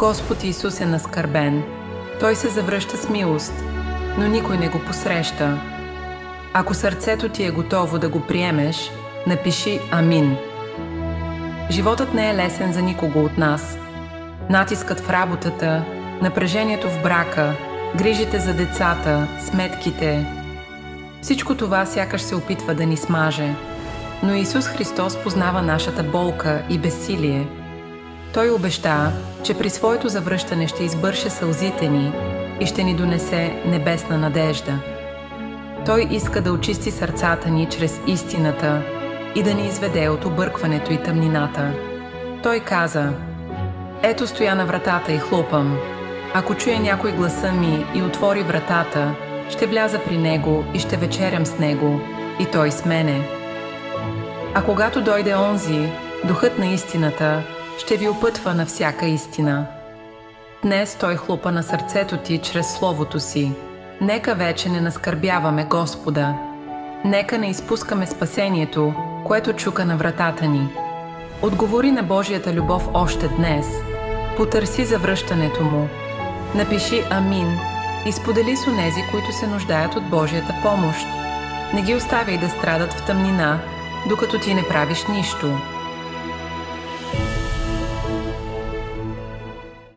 Господ Исус е наскърбен. Той се завръща с милост, но никой не го посреща. Ако сърцето ти е готово да го приемеш, напиши Амин. Животът не е лесен за никого от нас. Натискът в работата, напрежението в брака, грижите за децата, сметките. Всичко това сякаш се опитва да ни смаже. Но Исус Христос познава нашата болка и безсилие. Той обеща, че при своето завръщане ще избърше сълзите ни и ще ни донесе небесна надежда. Той иска да очисти сърцата ни чрез истината и да ни изведе от объркването и тъмнината. Той каза: „Ето стоя на вратата и хлопам. Ако чуе някой гласа ми и отвори вратата, ще вляза при него и ще вечерям с него, и той с мене. А когато дойде онзи, Духът на истината, ще ви опътва на всяка истина.“ Днес Той хлопа на сърцето ти чрез Словото си. Нека вече не наскърбяваме Господа. Нека не изпускаме спасението, което чука на вратата ни. Отговори на Божията любов още днес. Потърси завръщането Му. Напиши Амин и сподели с онези, които се нуждаят от Божията помощ. Не ги оставяй да страдат в тъмнина, докато ти не правиш нищо.